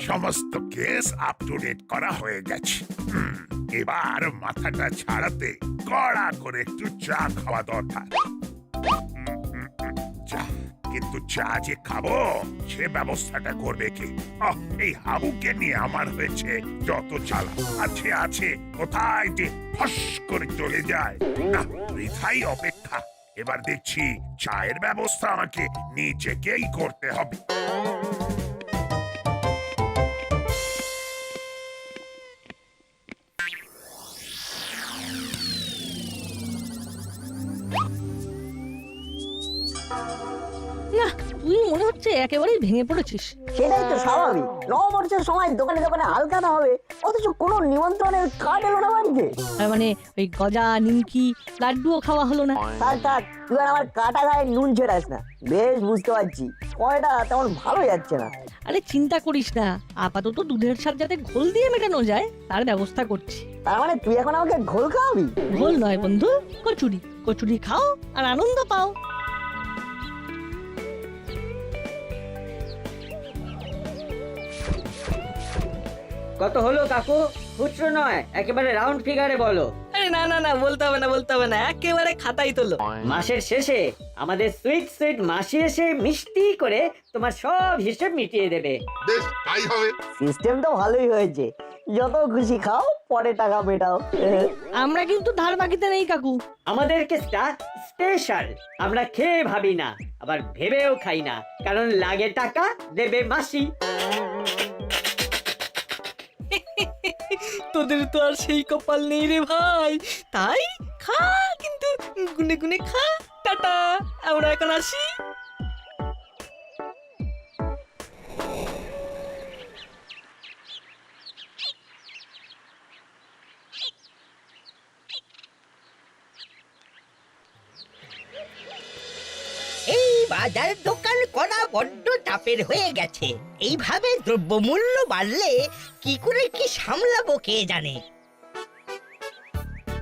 সমস্ত case up to date করা হয়ে গেছে। এবার মাথাটা ছাড়াতে কড়া করে একটু চা খাওয়া দরকার। চা, কিন্তু চা যে খাবো সে ব্যবস্থাটা করবে কে? এই হাবুকে নিয়ে আমার হয়েছে যত জ্বালা। আছে আছে, কোথায় যে ফস করে চলে যায়। না, বৃথাই অপেক্ষা। এবার দেখছি চায়ের ব্যবস্থা আমাকে নিজেকেই করতে হবে। না, তুই মনে হচ্ছে একেবারেই ভেঙে পড়েছিস। সেটাই তো স্বাভাবিক। নববর্ষের সময় দোকানে দোকানে হালখাতা হবে, অথচ কোনো নিমন্ত্রণের কার্ড এলো না বাড়িতে। আর মানে ওই গজা, নিমকি, লাড্ডুও খাওয়া হলো না। থাক থাক, তুই আর আমার কাটা গায়ে নুন ছেড়াস না। বেশ বুঝতে পারছি সময়টা তেমন ভালো যাচ্ছে না। আরে চিন্তা করিস না, আপাতত দুধের সাথে যাতে ঘোল দিয়ে মেটানো যায় তার ব্যবস্থা করছি। তার মানে তুই এখন আমাকে ঘোল খাওয়াবি? ঘোল নয় বন্ধু, কচুরি। কচুরি খাও আর আনন্দ পাও। কত হলো কাকু? খুচরো নয়, একেবারে রাউন্ড ফিগারে বলো। আরে না না না, বলতে হবে না, একেবারে খাতাই তোলো। মাসের শেষে আমাদের সুইট সুইট মাসি এসে মিষ্টি করে তোমার সব হিসেব মিটিয়ে দেবে। বেশ, তাই হবে। সিস্টেম তো ভালোই হয়েছে। যত খুশি খাও, পরে টাকা মেটাও। আমরা কিন্তু ধার বাকিতে নেই কাকু। আমাদের কেসটা স্পেশাল। আমরা খেয়ে ভাবি না, আবার ভেবেও খাই না, কারণ লাগে টাকা, দেবে মাসি। তোদের তো আর সেই কপাল নেই রে ভাই, তাই খা, কিন্তু গুনে গুনে খা। টাটা, আমরা এখন আসি। এই বাজার দোকান করা বড্ড চাপের হয়ে গেছে। এইভাবে দ্রব্যমূল্য বাড়লে কি করে কি সামলাবো কে জানে।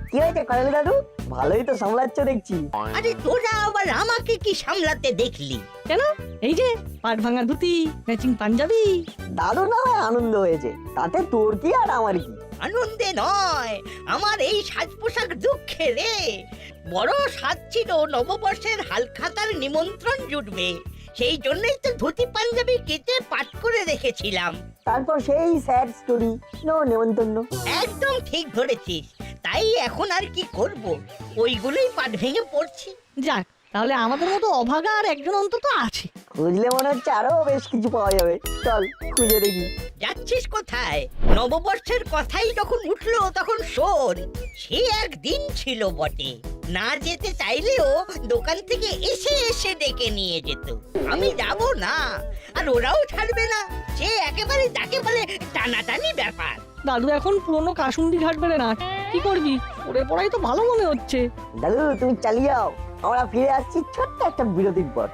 কি হয়েছে কয়েল দাদু? ভালোই তো সামলাচ্ছ দেখছি। আরে তোরা আবার আমাকে কি সামলাতে দেখলি? কেন? এই যে পাট ভাঙা ধুতি, ম্যাচিং পাঞ্জাবি। দাদু না হয় আনন্দ হয়েছে, তাতে তোর কি আর আমার কি? আনন্দে নয়, আমার এই সাজ পোশাক দুঃখে রে। বড় সাজ ছিল নববর্ষের হালখাতার নিমন্ত্রণ জুটবে, সেই জন্যই তো ধুতি পাঞ্জাবি কেটে পাট করে রেখেছিলাম। তারপর সেই স্যাড স্টোরি, নো নেমন্তন্ন। একদম ঠিক ধরেছিস। তাই এখন আর কি করব, ওইগুলোই পাট ভেঙে পড়ছি। যাক, তাহলে আমাদের মতো অভাগা আর একজন অন্তত আছে। খুঁজলে মনে হচ্ছে আরো বেশ কিছু পাওয়া যাবে। চল খুঁজে দেখি। যাচ্ছিস কোথায়? নববর্ষের কথাই যখন উঠলো তখন শোন, সে একদিন ছিল বটে। না যেতে চাইলেও দোকান থেকে এসে এসে ডেকে নিয়ে যেত। আমি যাব না, আর ওরাও ছাড়বে না। সে একেবারে যাকে বলে টানাটানি ব্যাপার। দাদু এখন পুরনো কাসুন্দি ঘাটবে রে না, কি করবি? পড়ে পড়াই তো ভালো মনে হচ্ছে। দাদু তুমি চালিয়ে যাও, আমরা ফিরে আসছি ছোট্ট একটা বিরতির পর।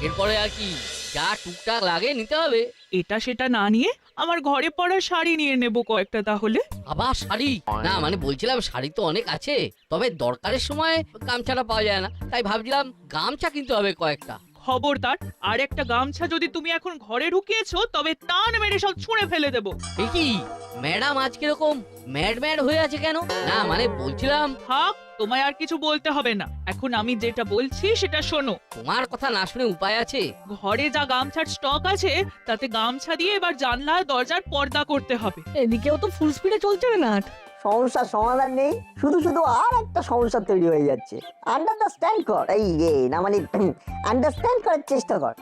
এরপরে আর কি যা টুকটাক লাগে নিতে হবে। এটা সেটা না নিয়ে আমার ঘরে পরা শাড়ি নিয়ে নেব কয়েকটা তাহলে। আবার শাড়ি? না মানে বলছিলাম শাড়ি তো অনেক আছে, তবে দরকারের সময় গামছাটা পাওয়া যায় না, তাই ভাবছিলাম গামছা কিনতে হবে কয়েকটা। খবরদার, আর একটা গামছা যদি তুমি এখন ঘরে ঢুকিয়েছো তবে টান মেরে সব ছুঁড়ে ফেলে দেবো। কি ম্যাডাম আজ কিরকম ম্যাড ম্যাড হয়ে আছে কেন? না মানে বলছিলাম। থাক, তোমায় আর কিছু বলতে হবে না, এখন আমি যেটা বলছি সেটা শোনো। তোমার কথা না শুনে উপায় আছে? ঘরে যা গামছার স্টক আছে তাতে গামছা দিয়ে এবার জানলা দরজার পর্দা করতে হবে। এদিকেও তো ফুল স্পিডে চলছে রে না। সমস্যার সমাধান নেই, শুধু শুধু আর একটা সমস্যা তৈরি হয়ে যাচ্ছে। আন্ডারস্ট্যান্ড কর, এই না মানে আন্ডারস্ট্যান্ড করার চেষ্টা কর।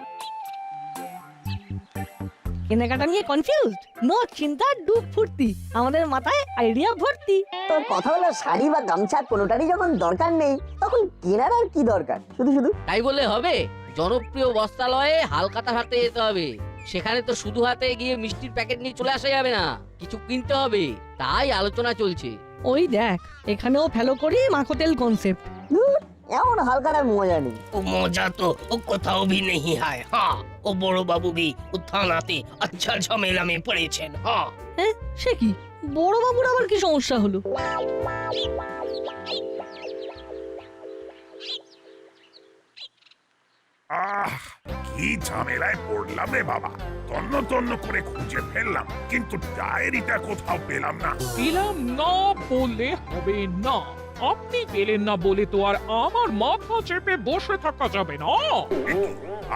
কেনাকাটা নিয়ে কনফিউজড? নো চিন্তা, ডুব ফুর্তি, আমাদের মাথায় আইডিয়া ভর্তি। তোর কথা হলো শাড়ি বা গামছা কোনোটারই যখন দরকার নেই তখন কেনার আর কি দরকার? শুধু শুধু তাই বললে হবে? জনপ্রিয় বস্ত্রালয়ে হালখাতা হাতে যেতে হবে। সেখানে তো শুধু হাতে গিয়ে মিষ্টির প্যাকেট নিয়ে চলে আসা যাবে না, কিছু কিনতে হবে। তাই আলোচনা চলছে। ওই দেখ, এখানেও ফেলো করি মাখোতেল কনসেপ্ট। এমন হালকাটার মজা নেই। ও মজা তো ও কোথাও भी नहीं है। हाँ, ও বড় বাবু भी ও থানাতে আচ্ছা ঝামেলা में পড়েছেন। हाँ, হ্যাঁ, সে কি? বড় বাবুর আবার কি সমস্যা হলো? আহ, কি ঝামেলায় পড়লাম রে বাবা। তন্ন তন্ন করে খুঁজে ফেললাম, কিন্তু ডায়েরিটা কোথাও পেলাম না। পেলাম না বললে হবে না। আপনি পেলেন না বলে তো আর আমার মাথা চেপে বসে থাকা যাবে না। এ কি,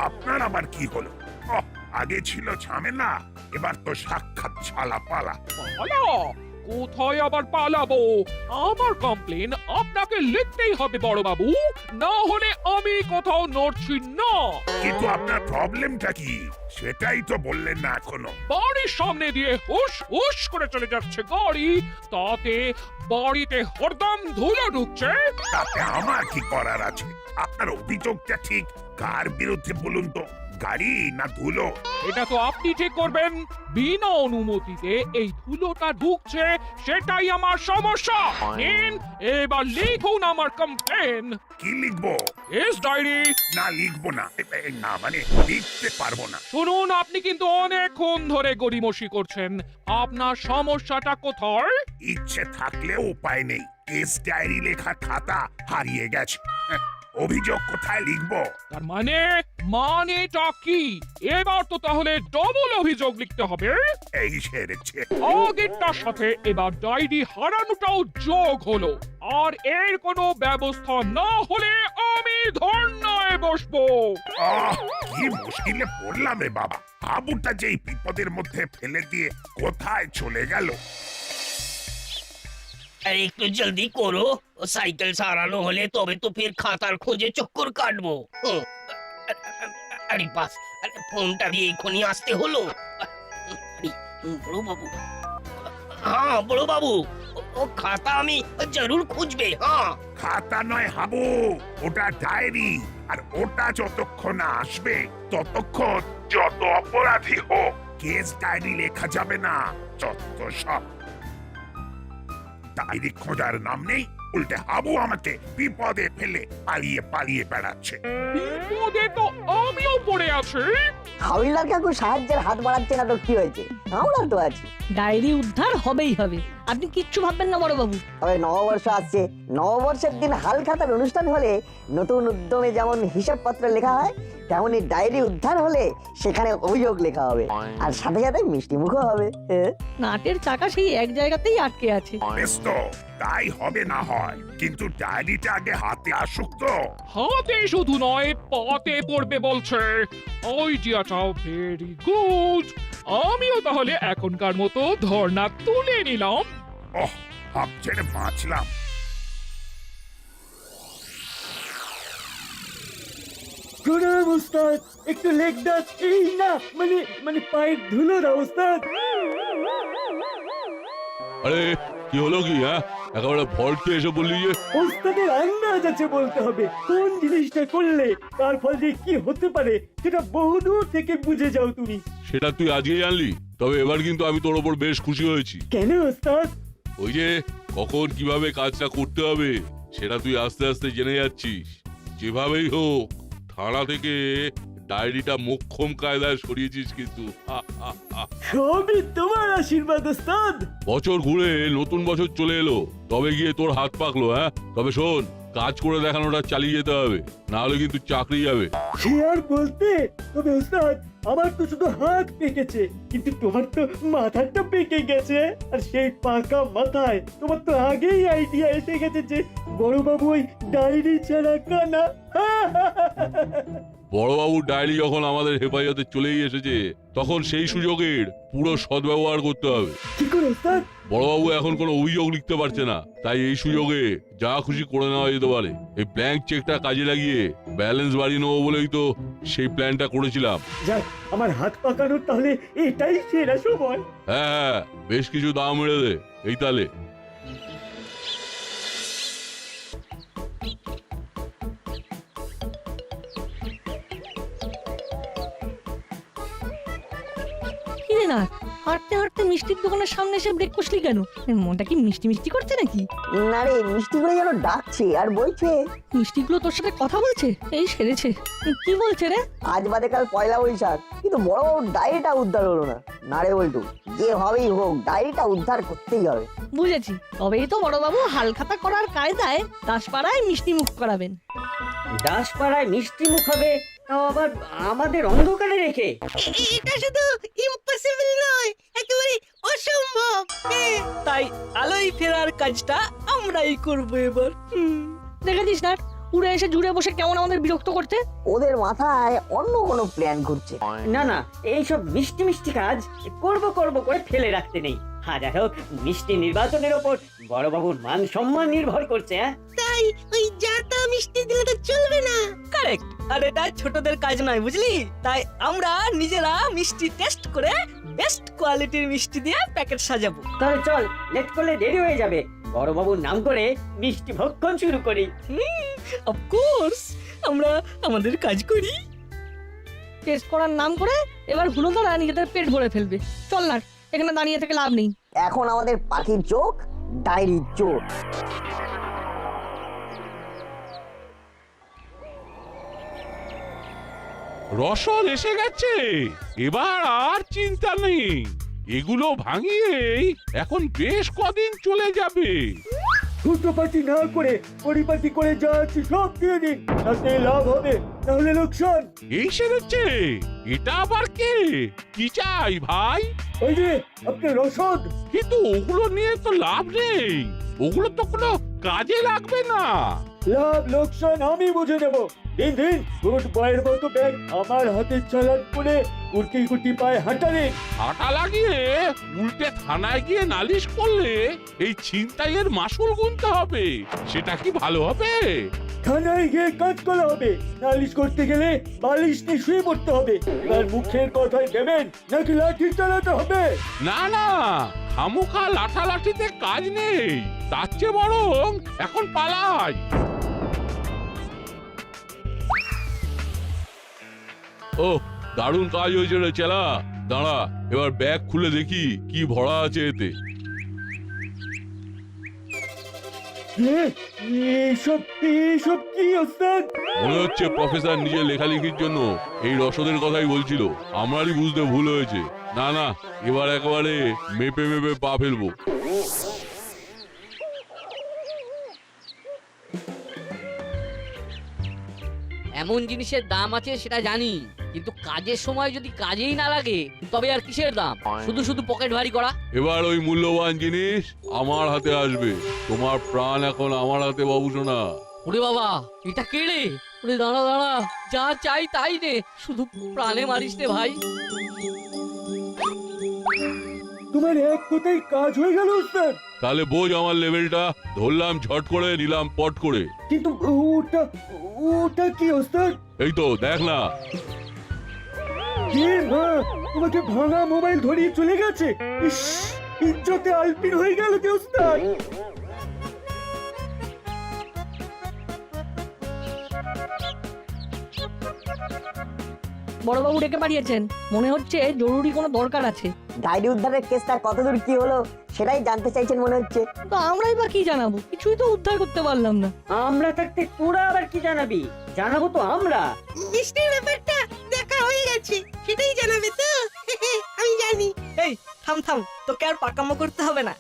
আপনার আবার কি হলো? ওহ, আগে ছিল ঝামেলা, এবার তো সাক্ষাৎ ছালা পালা। পালা? কোথায় আবার পালাবো? আমার কমপ্লেন আপনাকে লিখতেই হবে বড় বাবু, না হলে আমি কোথাও নড়ছি না। কিন্তু আপনার প্রবলেমটা কি সেটাই তো বললেন না এখনো। বাড়ির সামনে দিয়ে হুশ হুশ করে চলে যাচ্ছে গাড়ি, তাতে বাড়িতে হরদম ধুলো ঢুকছে। তাতে আমার কি করার আছে? আপনার অভিযোগটা ঠিক কার বিরুদ্ধে বলুন তো, গাড়ি না ধুলো? এটা তো আপনি ঠিক করবেন। বিনা অনুমতিতে এই ধুলোটা ঢুকছে, সেটাই আমার সমস্যা। নিন, এবার লিখুন আমার কমপ্লেন। কি লিখবো? এস ডায়েরি। না লিখবো না, না মানে লিখতে পারবো না। শুনুন, আপনি কিন্তু অনেকক্ষণ ধরে গড়িমসি করছেন। আপনার সমস্যাটা কোথায়? ইচ্ছে থাকলেও উপায় নেই, কেস ডায়েরি লেখা খাতা হারিয়ে গেছে। অভিযোগ কোথায় লিখবো? তার মানেটা কি? এবার তো তাহলে ডবল অভিযোগ লিখতে হবে। এই সেরেছে। আগেরটার সাথে এবার ডায়েরি হারানোটাও যোগ হলো। আর এর কোনো ব্যবস্থা না হলে আমি ধর্নায় বসবো। আহ, কি মুশকিলে পড়লাম রে বাবা। হাবুটা যেই বিপদের মধ্যে ফেলে দিয়ে কোথায় চলে গেল। अरे একটু জলদি করো, ও সাইকেল সারানো হলে তবে তো ফের খাতার খোঁজে চক্কর কাটবো। আরে বাস, ফোনটা দিয়ে এক্ষুনি আসতে হলো। বড় বাবু, হ্যাঁ বড় বাবু, ও খাতা আমি জরুর খুঁজবে। হ্যাঁ, খাতা নয় হাবু, ওটা ডায়েরি। আর ওটা যতক্ষণ না আসবে ততক্ষণ যত অপরাধী হোক কেস ডায়েরি লেখা যাবে না। যত সব ডায়েরি খোঁজার নাম নেই, উল্টে হাবু আমাকে বিপদে ফেলে পালিয়ে পালিয়ে বেড়াচ্ছে। বিপদে তো আমিও পড়ে আছি। হাওড়িলাল কাকু সাহায্যের হাত বাড়াচ্ছে না তো কি হয়েছে? আমরা তো আছি। ডায়েরি উদ্ধার হবেই হবে, আপনি কিচ্ছু ভাববেন না বড় বাবু। তবে নববর্ষ আসছে, নববর্ষের দিন হালখাতার অনুষ্ঠান হলে নতুন উদ্যমে যেমন হিসাবপত্র লেখা হয়, তেমনি ডায়েরি উদ্ধার হলে সেখানে অভিযোগ লেখা হবে, আর সাথে সাথে মিষ্টি মুখও হবে। নাটের চাকা সেই এক জায়গাতেই আটকে আছে। বেশ তো, তাই হবে না হয়, কিন্তু ডায়েরিটা আগে হাতে আসুক তো। হাতে শুধু নয়, পাতে পড়বে বলছে। আইডিয়াটাও ভেরি গুড। আমিও তাহলে এখনকার মতো ধর্ণা তুলে নিলাম। ওহ, হাফ ছেড়ে বাঁচলাম। প্রণাম ওস্তাদ, একটু লেগ দাও। এই না, মানে পায়ের ধুলো দাও ওস্তাদ। আরে কি হলো কি? হ্যাঁ, একেবারে ভল্টে এসে বললি যে ওস্তাদের আন্দাজ আছে বলতে হবে। কোন জিনিসটা করলে তার ফল যে কি হতে পারে সেটা বহুদূর থেকে বুঝে যাও তুমি। সেটা তুই আজকেই জানলি? তবে এবার কিন্তু আমি তোর ওপর বেশ খুশি হয়েছি। কেন ওস্তাদ? ওই যে কখন কিভাবে কাজটা করতে হবে সেটা তুই আস্তে আস্তে জেনে যাচ্ছিস। যেভাবেই হোক থানা থেকে ডায়েরিটা মোক্ষম কায়দায় সরিয়েছিস কিন্তু। সবই তোমার আশীর্বাদ ওস্তাদ। বছর ঘুরে নতুন বছর চলে এলো, তবে গিয়ে তোর হাত পাকলো। হ্যাঁ, তবে শোন, কাজ করে দেখানোটা চালিয়ে যেতে হবে, না হলে কিন্তু চাকরি যাবে। সে আর বলতে। তবে ওস্তাদ, আমার তো শুধু হাত পেকেছে, কিন্তু তোমার তো মাথাটা পেকে গেছে। আর সেই পাকা মাথায় তোমার তো আগেই আইডিয়া এসে গেছে যে বড়বাবু ওই ডায়েরি ছাড়া কানা। বড়বাবুর ডায়েরি যখন আমাদের হেফাজতে চলেই এসেছে, তখন সেই সুযোগের পুরো সদ্ব্যবহার করতে হবে। কি করে ওস্তাদ? বড়বাবু এখন কোনো অভিযোগ লিখতে পারছে না, তাই এই সুযোগে যা খুশি করে নেওয়া যেতে পারে। এই ব্ল্যাঙ্ক চেকটা কাজে লাগিয়ে ব্যালেন্স বাড়িয়ে নেবো বলেই তো সেই প্ল্যানটা করেছিলাম। যাক, আমার হাত পাকানোর তাহলে এটাই সেরা সময়। হ্যাঁ, বেশ কিছু দাম মেরে দে এই তালে। কি রে না, হাঁটতে হাঁটতে মিষ্টির দোকানের সামনে এসে ব্রেক কষলি কেন? মনটা কি মিষ্টি মিষ্টি করছে নাকি? না রে, মিষ্টিগুলো যেন ডাকছে আর বলছে। মিষ্টিগুলো তোর সাথে কথা বলছে? এই সেরেছে। কি বলছে রে? আজ বাদে কাল পয়লা বৈশাখ, কিন্তু বড় বাবুর ডায়েরিটা উদ্ধার হলো না। না রে বল্টু, যে হবেই হোক ডায়েরিটা উদ্ধার করতেই হবে। বুঝেছি, তবেই তো বড়বাবু হালখাতা করার কায়দায় দাসপাড়ায় মিষ্টি মুখ করাবেন। দাসপাড়ায় মিষ্টি মুখ হবে তাও আবার আমাদের অন্ধকারে রেখে। এটা শুধু ইম্পসিবল নয়, একেবারে অসম্ভব। তাই আলোয় ফেরার কাজটা আমরাই করবো এবার। দেখেছিস না উড়ে এসে জুড়ে বসে কেমন আমাদের বিরক্ত করছে। ওদের মাথায় অন্য কোনো প্ল্যান ঘুরছে। না না, এইসব মিষ্টি মিষ্টি কাজ করব করব করে ফেলে রাখতে নেই। হাজার হোক মিষ্টি নির্বাচনের ওপর বড়বাবুর মান সম্মান নির্ভর করছে। তাই ওই জাতা মিষ্টি দিলে তো চলবে না। কারেক্ট। আর এটা ছোটদের কাজ নয়, বুঝলি? তাই আমরা নিজেরা মিষ্টি টেস্ট করে বেস্ট কোয়ালিটির মিষ্টি দিয়ে প্যাকেট সাজাবো। তাহলে চল, লেট করলে দেরি হয়ে যাবে। বড়বাবুর নাম করে মিষ্টি ভক্ষণ শুরু করি। অফকোর্স, আমরা আমাদের কাজ করি। টেস্ট করার নাম করে এবার হুলোদারা নিজেদের পেট ভরে ফেলবে। চল না, এখানে দাঁড়িয়ে থেকে লাভ নেই। এখন আমাদের পাখির চোখ ডায়েরির চোখ। রসদ এসে গেছে, এবার আর চিন্তা নেই। এগুলো ভাঙিয়েই এখন বেশ কদিন চলে যাবে। ছোটপাটি না করে পরিপাটি করে যা আছে সব দিয়ে দিন, তাতে লাভ হবে, তাহলে লোকসান। এই সেরেছে, এটা আবার কে? কি চাই ভাই? ওই যে আপনার রসদ। কিন্তু ওগুলো নিয়ে তো লাভ নেই, ওগুলো তো কোনো কাজে লাগবে না। লাভ লোকসান আমি বুঝে নেব। দিন দিন গুড বয়ের মতো ব্যাগ আমার হাতে চালান করে কুটি কুটি পায়ে হাঁটালে। হাঁটা লাগিয়ে উল্টে থানায় গিয়ে নালিশ করলে এই ছিনতাইয়ের মাসুল গুনতে হবে, সেটা কি ভালো হবে? থানায় গিয়ে কাজ করা হবে, নালিশ করতে গেলে বালিশ নিয়ে শুয়ে পড়তে হবে। এবার মুখের কথায় দেবেন নাকি লাঠি চালাতে হবে? না না, খামোখা লাঠালাঠিতে কাজ নেই, তার চেয়ে বরং এখন পালাই। ও দারুণ কাজ হয়েছে রে চেলা। দাঁড়া, এবার ব্যাগ খুলে দেখি কি ভরা আছে এতে। এইসব এইসব কি ওস্তাদ? মনে হচ্ছে প্রফেসর নিজের লেখালেখির জন্য এই রসদের কথাই বলছিল, আমারই বুঝতে ভুল হয়েছে। না না, এবার একেবারে মেপে মেপে পা ফেলবো। এমন জিনিসের দাম আছে সেটা জানি, কিন্তু কাজের সময় যদি কাজেই না লাগে তবে আর কিসের দাম? শুধু শুধু পকেট ভারী করা। এবার ওই মূল্যবান জিনিস আমার হাতে আসবে। তোমার প্রাণ এখন আমার হাতে বাবুসোনা। ওরে বাবা, এটা কে রে? ওরে দাঁড়া দাঁড়া, যা চাই তাই দে, শুধু প্রাণে মারিস রে ভাই। তোমার এক কথায় কাজ হয়ে গেল ওস্তাদ। তাহলে বোঝ আমার লেভেলটা। ধরলাম ঝট করে, নিলাম পট করে। কিন্তু ওটা ওটা কি ওস্তাদ? এই তো দেখ না। কে মা তোমাকে ভাঙা মোবাইল ধরিয়ে চলে গেছে? ইস, ইজ্জতে আলপিন হয়ে গেল যে ওস্তাদ। বড়বাবু ডেকে পাঠিয়েছেন, মনে হচ্ছে জরুরি কোনো দরকার আছে। ডায়েরি উদ্ধারের কেসটা কতদূর কি হলো সেটাই জানতে চাইছেন মনে হচ্ছে। তো আমরাই বা কি জানাবো? কিছুই তো উদ্ধার করতে পারলাম না। আমরা থাকতে তোরা আবার কি জানাবি? জানাবো তো আমরা। মিষ্টির ব্যাপারটা দেখা হয়ে গেছে, সেটাই জানাবে তো? আমি জানি। এই থাম থাম, তোকে আর পাকামো করতে হবে না।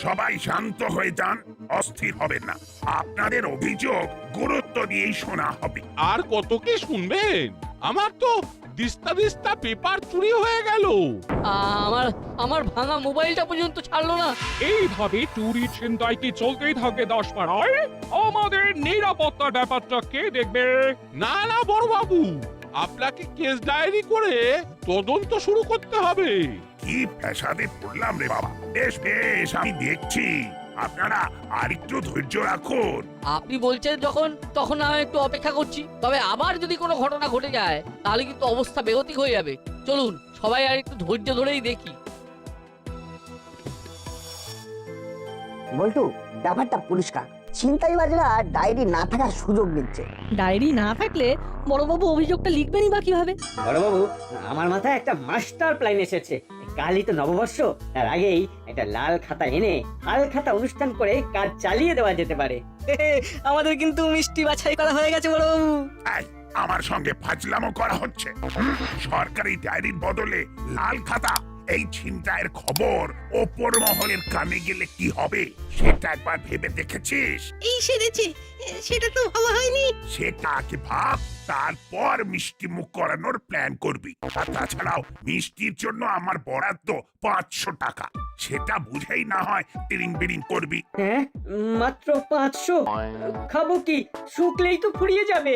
সবাই শান্ত হয়ে যান, অস্থির হবেন না। আপনাদের অভিযোগ গুরুত্ব দিয়েই শোনা হবে। আর কত কি শুনবেন? আমার তো দিস্তা দিস্তা পেপার চুরি হয়ে গেল। আমার আমার ভাঙা মোবাইলটা পর্যন্ত ছাড়লো না। এইভাবে চুরি ছিনতাই কি চলতেই থাকে দাসপাড়ায়? আমাদের নিরাপত্তার ব্যাপারটা কে দেখবে? না না বড় বাবু, আপনাকে কেস ডায়েরি করে তদন্ত শুরু করতে হবে। কি ফ্যাসাদে পড়লাম রে বাবা। বেশ বেশ, আমি দেখছি। আপনারা আর একটু ধৈর্য রাখুন। আপনি বলছেন যখন, তখন আমি একটু অপেক্ষা করছি। তবে আবার যদি কোনো ঘটনা ঘটে যায় তাহলে কিন্তু অবস্থা বেগতিক হয়ে যাবে। চলুন সবাই আর একটু ধৈর্য ধরেই দেখি। বল্টু, ব্যাপারটা পরিষ্কার, ছিনতাইবাজরা ডায়েরি না থাকার সুযোগ নিচ্ছে। ডায়েরি না থাকলে বড়বাবু অভিযোগটা লিখবেনই বা কিভাবে? বড়বাবু, আমার মাথায় একটা মাস্টার প্ল্যান এসেছে। কালই তো নববর্ষ, তার আগেই একটা লাল খাতা এনে হাল খাতা অনুষ্ঠান করে কাজ চালিয়ে দেওয়া যেতে পারে। আমাদের কিন্তু মিষ্টি বাছাই করা হয়ে গেছে বড়বাবু। এই, আমার সঙ্গে ফাজলামো করা হচ্ছে। সরকারি ডায়েরির বদলে লাল খাতা, এই ছিনতাইয়ের খবর ওপর মহলের কানে গেলে কি হবে সেটা একবার ভেবে দেখেছিস? এই সেরেছে, সেটা তো ভাবা হয়নি। সেটা আগে ভাব, তারপর মিষ্টি মুখ করানোর প্ল্যান করবি। আর তাছাড়াও মিষ্টির জন্য আমার বরাদ্দ 500 টাকা, সেটা বুঝেই না হয় টিরিং বিরিং করবি। হ্যাঁ, মাত্র 500? খাবো কি? শুকলেই তো ফুরিয়ে যাবে।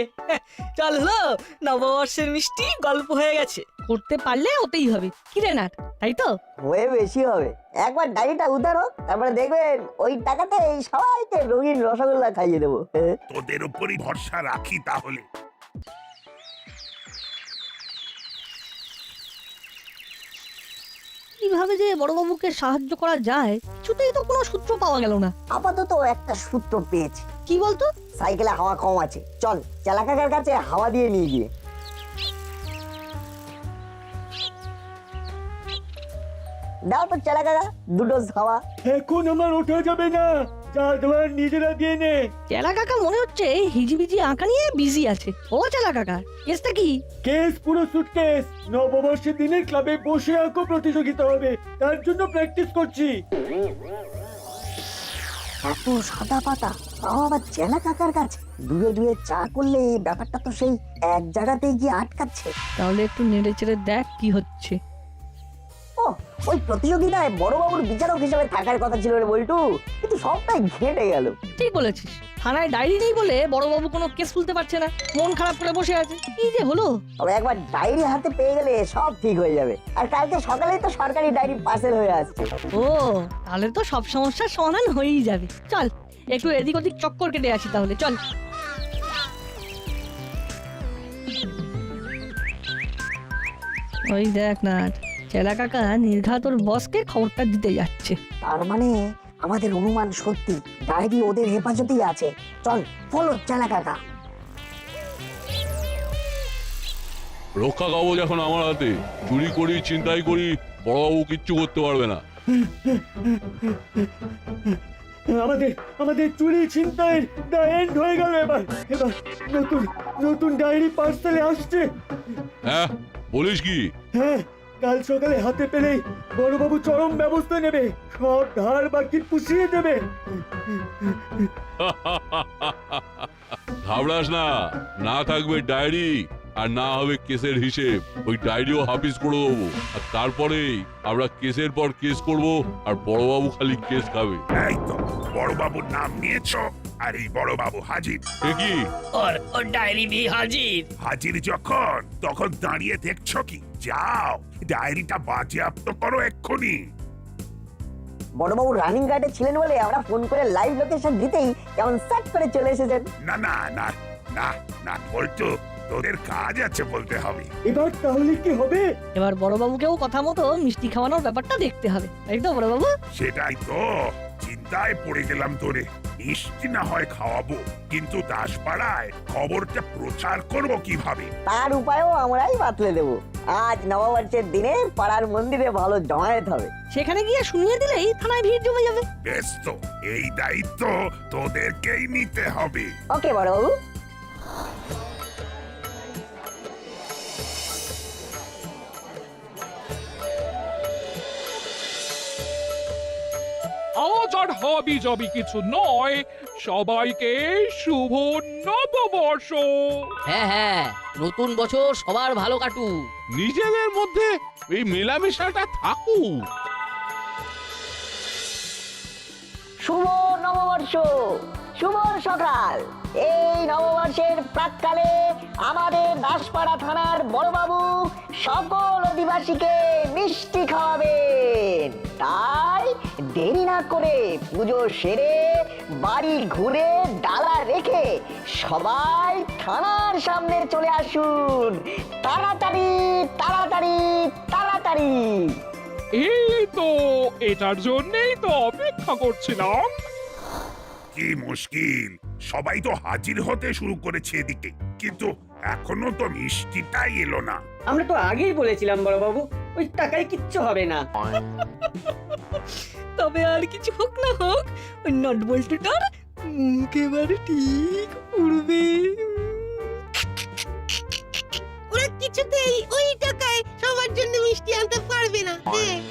চল হলো, নববর্ষের মিষ্টি গল্প হয়ে গেছে। করতে পারলে ওতেই হবে কি রে নাট, তাই তো? হয়ে বেশি হবে। একবার ডায়েরিটা উদ্ধার হোক, তারপরে দেখবেন ওই টাকাতে এই সবাইকে রঙিন রসগোল্লা খাইয়ে দেবো। তোদের উপরই ভরসা রাখি তাহলে। কিভাবে যে বড়বাবুকে সাহায্য করা যায় কিছুতেই তো কোনো সূত্র পাওয়া গেল না। আপাতত একটা সূত্র পেয়েছি। কি বলতো? সাইকেলে হাওয়া কম আছে, চল চেলা কাকার কাছে হাওয়া দিয়ে নিয়ে গিয়ে। দাও তো চেলা কাকা 2 ডোজ হাওয়া। এখন আমার ওঠা যাবে না, যা দেওয়ার নিজেরা দিয়ে নে। চেলা কাকা মনে হচ্ছে হিজিবিজি আঁকা নিয়ে বিজি আছে। ও চেলা কাকা, কেসটা কি? কেস পুরো সুটকেস। নববর্ষের দিনে ক্লাবে বসে আঁকো প্রতিযোগিতা হবে, তার জন্য প্র্যাকটিস করছি। এত সাদা পাতা, তাও আবার চেলা কাকার কাছে। দূরে দূরে চা করলে ব্যাপারটা তো সেই এক জায়গাতেই গিয়ে আটকাচ্ছে। তাহলে একটু নেড়ে চেড়ে দেখ কি হচ্ছে। ও, ওই প্রতিযোগিতায় বড়বাবুর বিচারক হিসেবে থাকার কথা ছিল রে বল্টু, কিন্তু সবটাই ঘেঁটে গেল। ঠিক বলেছিস, থানায় ডায়েরি নেই বলে বড়বাবু কোনো কেস তুলতে পারছে না, মন খারাপ করে বসে আছে। কি যে হলো! তবে একবার ডায়েরি হাতে পেয়ে গেলে সব ঠিক হয়ে যাবে। আর কালকে সকালেই তো সরকারি ডায়েরি পার্সেল হয়ে আসছে। ও, তাহলে তো সব সমস্যার সমাধান হয়েই যাবে। চল একটু এদিক ওদিক চক্কর কেটে আসি তাহলে, চল। ওই দেখ না, চেলা কাকা নির্ঘাত ওর বসকে খবরটা দিতে যাচ্ছে। তার মানে আমাদের অনুমান সত্যি, ডায়েরি ওদের হেফাজতেই আছে। চল ফলো চেলা কাকা। রক্ষা কবচ এখন আমার হাতে। চুরি করি, চিন্তাই করি, বড়বাবু কিচ্ছু করতে পারবে না। আমাদের চুরি ছিনতাইয়ের দা এন্ড হয়ে গেল। এবার নতুন ডায়েরি পার্সেলে আসছে। হ্যাঁ, বলিস কি? হ্যাঁ, কাল সকালে হাতে পেলেই বড়বাবু চরম ব্যবস্থা নেবে, সব ধার বাকি পুষিয়ে দেবে। ঘাবড়াস না, না থাকবে ডায়েরি আর না হবে কেসের হিসেব। ওই ডায়েরিও হাফিজ করে দেবো, আর তারপরেই আমরা কেসের পর কেস করব, আর বড়বাবু খালি কেস খাবে। এই তো বড়বাবুর নাম নিয়েছো, আর এই বড়বাবু হাজির। এ কি? ওর ডায়েরি দিয়ে হাজির। হাজির যখন তখন দাঁড়িয়ে দেখছো কি? যাও ডায়েরিটা বাজেয়াপ্ত করো এক্ষুনি। বড়বাবু রানিং গার্ডে ছিলেন বলে আমরা ফোন করে লাইভ লোকেশন দিতেই কেমন সেট করে চলে এসেছেন। না না না না না বলতো, তোদের কাজ আছে বলতে হবে। এবার তাহলে কি হবে? এবার বড়বাবুকেও কথা মতো মিষ্টি খাওয়ানোর ব্যাপারটা দেখতে হবে, তাই তো বড়বাবু? সেটাই তো, চিন্তায় পড়ে গেলাম তোরে। মিষ্টি না হয় খাওয়াবো, কিন্তু দাসপাড়ায় খবরটা প্রচার করব কিভাবে? তার উপায়ও আমরাই বাতলে দেব। আজ নববর্ষের দিনে পাড়ার মন্দিরে ভালো জমায়েত হবে। সেখানে গিয়ে শুনিয়ে দিলেই থানায় ভিড় জমে যাবে। বেশ, তো এই দায়িত্ব তোদেরকেই নিতে হবে। ওকে বড়বাবু। আজ আর হাবি যাবি কিছু নয়, সবাইকে শুভ নববর্ষ। হ্যাঁ হ্যাঁ, নতুন বছর সবার ভালো কাটুক। নিজেদের মধ্যে এই মেলামেশাটা থাকুক। শুভ নববর্ষ, শুভ সকাল। এই নববর্ষের প্রাক্কালে আমাদের দাসপাড়া থানার বড়বাবু সকল অধিবাসীকে মিষ্টি খাওয়াবেন। তাই দেরি না করে পুজো সেরে বাড়ি ঘুরে ডালা রেখে সবাই থানার সামনে চলে আসুন। তাড়াতাড়ি তাড়াতাড়ি তাড়াতাড়ি। এই তো, এটার জন্যই তো অপেক্ষা করছিলাম। কি মুশকিল, সবাই তো হাজির হতে শুরু করেছে এদিকে, কিন্তু এখনো তো মিষ্টিটাই এলো না। আমরা তো আগেই বলেছিলাম বড়বাবু, ওই টাকায় কিচ্ছু হবে না। তবে আর কিছু হোক না হোক, ওই নট বল্টুটার মুখ এবারে ঠিক উড়বে। ওরা কিছুতেই ওই টাকায় সবার জন্য মিষ্টি আনতে পারবে না।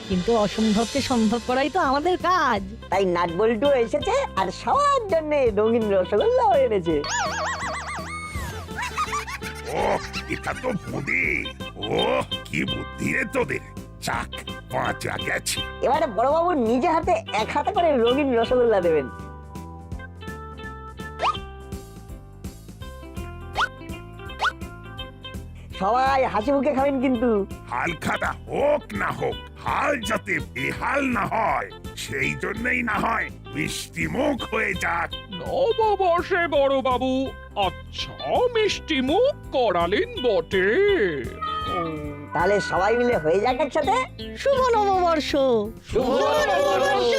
কিন্তু অসম্ভবকে সম্ভব করাই তো আমাদের কাজ। তাই নাটবল্টু এসেছে আর সবার জন্য রঙিন রসগোল্লা এনেছে। ও এটা তো বুদ্ধি। ও কি বুদ্ধি রে তোদের। চাক পাঁচা গেছে। এবারে বড়বাবু নিজে হাতে এক হাতে করে রঙিন রসগোল্লা দেবেন। সবাই হাসি মুখে খাবেন কিন্তু। হাল খাতা হোক না হোক, হাল যাতে বেহাল না হয় সেই জন্যই না হয় মিষ্টি মুখ হয়ে যাক। নববর্ষে বড় বাবু আচ্ছা মিষ্টি মুখ করালেন বটে। তাহলে সবাই মিলে হয়ে যাক একসাথে। শুভ নববর্ষ। শুভ নববর্ষ।